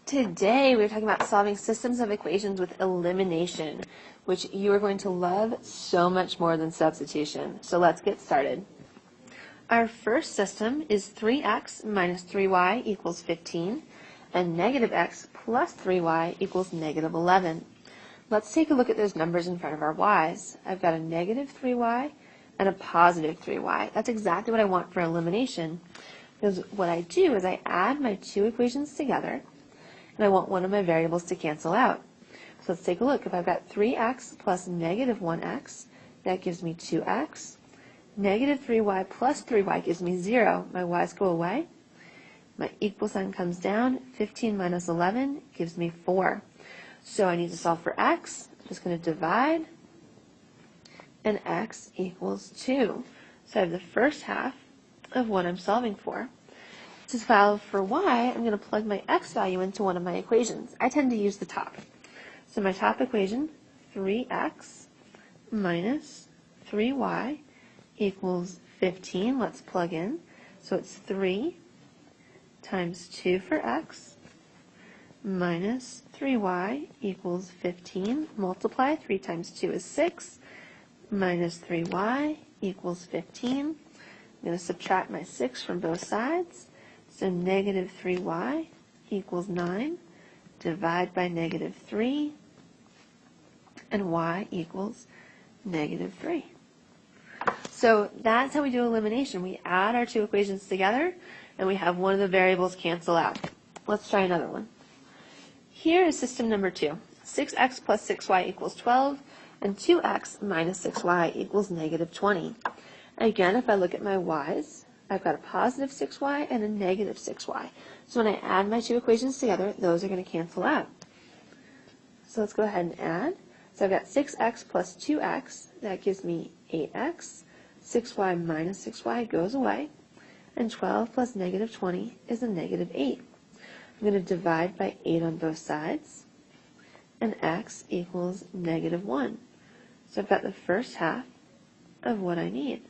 Today we're talking about solving systems of equations with elimination, which you are going to love so much more than substitution. So let's get started. Our first system is 3x minus 3y equals 15, and negative x plus 3y equals negative 11. Let's take a look at those numbers in front of our y's. I've got a negative 3y and a positive 3y. That's exactly what I want for elimination, because what I do is I add my two equations together, and I want one of my variables to cancel out. So let's take a look. If I've got 3x plus negative 1x, that gives me 2x. Negative 3y plus 3y gives me 0. My y's go away. My equal sign comes down. 15 minus 11 gives me 4. So I need to solve for x. I'm just going to divide, and x equals 2. So I have the first half of what I'm solving for. To solve for y, I'm going to plug my x value into one of my equations. I tend to use the top. So my top equation, 3x minus 3y equals 15. Let's plug in. So it's 3 times 2 for x minus 3y equals 15. Multiply. 3 times 2 is 6. Minus 3y equals 15. I'm going to subtract my 6 from both sides. So negative 3y equals 9. Divide by negative 3. And y equals negative 3. So that's how we do elimination. We add our two equations together, and we have one of the variables cancel out. Let's try another one. Here is system number 2. 6x plus 6y equals 12, and 2x minus 6y equals negative 20. Again, if I look at my y's, I've got a positive 6y and a negative 6y. So when I add my two equations together, those are going to cancel out. So let's go ahead and add. So I've got 6x plus 2x. That gives me 8x. 6y minus 6y goes away. And 12 plus negative 20 is a negative 8. I'm going to divide by 8 on both sides. And x equals negative 1. So I've got the first half of what I need.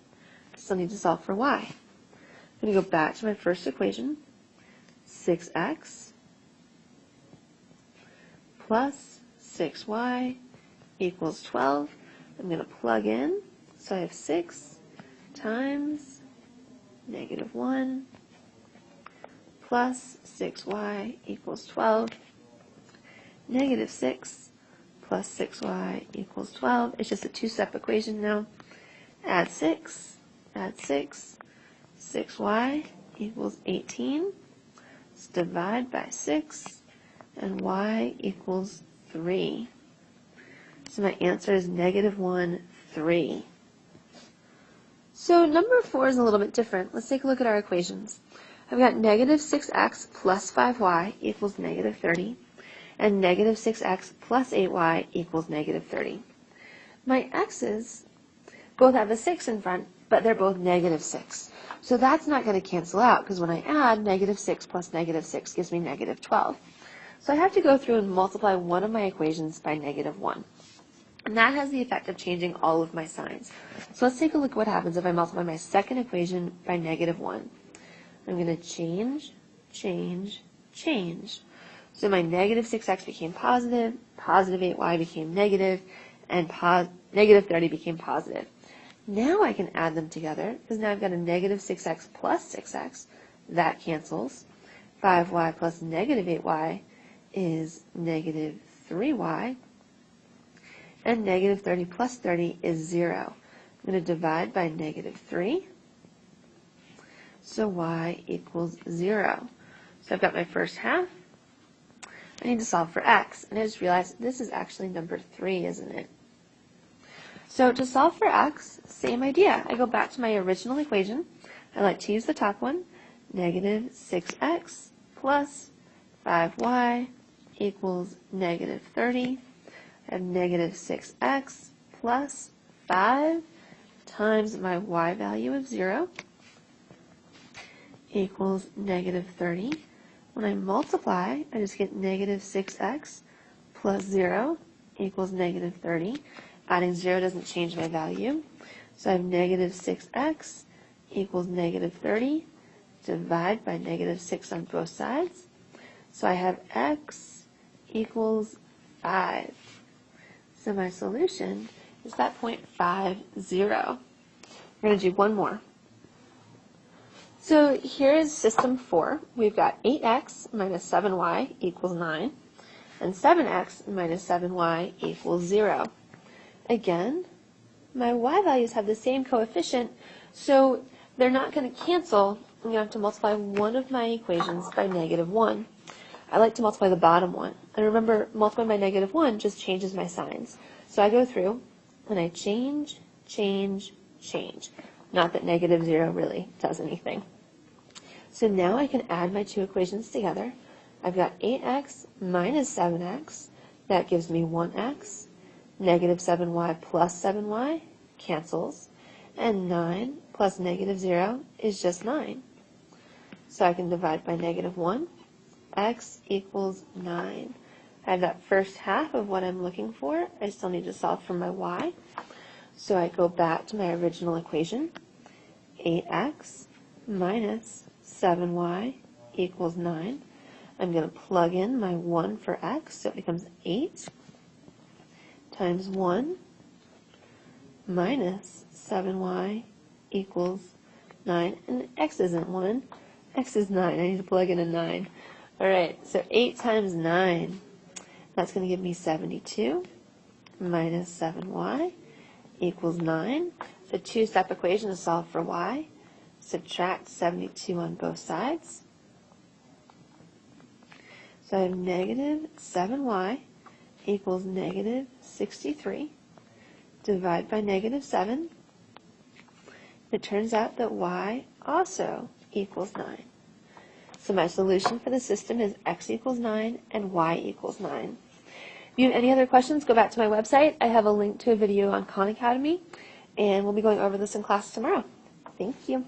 I still need to solve for y. I'm going to go back to my first equation. 6x plus 6y equals 12. I'm going to plug in. So I have 6 times negative 1 plus 6y equals 12. Negative 6 plus 6y equals 12. It's just a two-step equation now. Add 6, 6y equals 18. Let's divide by 6, and y equals 3. So my answer is negative 1, 3. So number 4 is a little bit different. Let's take a look at our equations. I've got negative 6x plus 5y equals negative 30, and negative 6x plus 8y equals negative 30. My x's both have a 6 in front, but they're both negative 6. So that's not going to cancel out, because when I add, negative 6 plus negative 6 gives me negative 12. So I have to go through and multiply one of my equations by negative 1. And that has the effect of changing all of my signs. So let's take a look at what happens if I multiply my second equation by negative 1. I'm going to change. So my negative 6x became positive 8y became negative, and negative 30 became positive. Now I can add them together, because now I've got a negative 6x plus 6x. That cancels. 5y plus negative 8y is negative 3y. And negative 30 plus 30 is 0. I'm going to divide by negative 3. So y equals 0. So I've got my first half. I need to solve for x. And I just realized this is actually number 3, isn't it? So to solve for x, same idea. I go back to my original equation. I like to use the top one. Negative 6x plus 5y equals negative 30. I have negative 6x plus 5 times my y value of 0 equals negative 30. When I multiply, I just get negative 6x plus 0 equals negative 30. Adding 0 doesn't change my value. So I have negative 6x equals negative 30. Divide by negative 6 on both sides. So I have x equals 5. So my solution is that 0.50. We're going to do one more. So here is system 4. We've got 8x minus 7y equals 9, and 7x minus 7y equals 0. Again, my y values have the same coefficient, so they're not going to cancel. I'm going to have to multiply one of my equations by -1. I like to multiply the bottom one. And remember, multiplying by -1 just changes my signs. So I go through and I change, change, change. Not that -0 really does anything. So now I can add my two equations together. I've got 8x minus 7x. That gives me 1x. -7y plus 7y cancels. And 9 plus -0 is just 9. So I can divide by -1. X equals 9. I have that first half of what I'm looking for. I still need to solve for my y. So I go back to my original equation. 8x minus 7y equals 9. I'm going to plug in my 1 for x, so it becomes 8 times 1 minus 7y equals 9. And x isn't 1, x is 9. I need to plug in a 9. All right, so 8 times 9, that's going to give me 72 minus 7y equals 9. The two-step equation to solve for y. Subtract 72 on both sides. So I have negative 7y equals negative 63. Divide by -7. It turns out that y also equals 9. So my solution for the system is x equals 9 and y equals 9. If you have any other questions, go back to my website. I have a link to a video on Khan Academy, and we'll be going over this in class tomorrow. Thank you.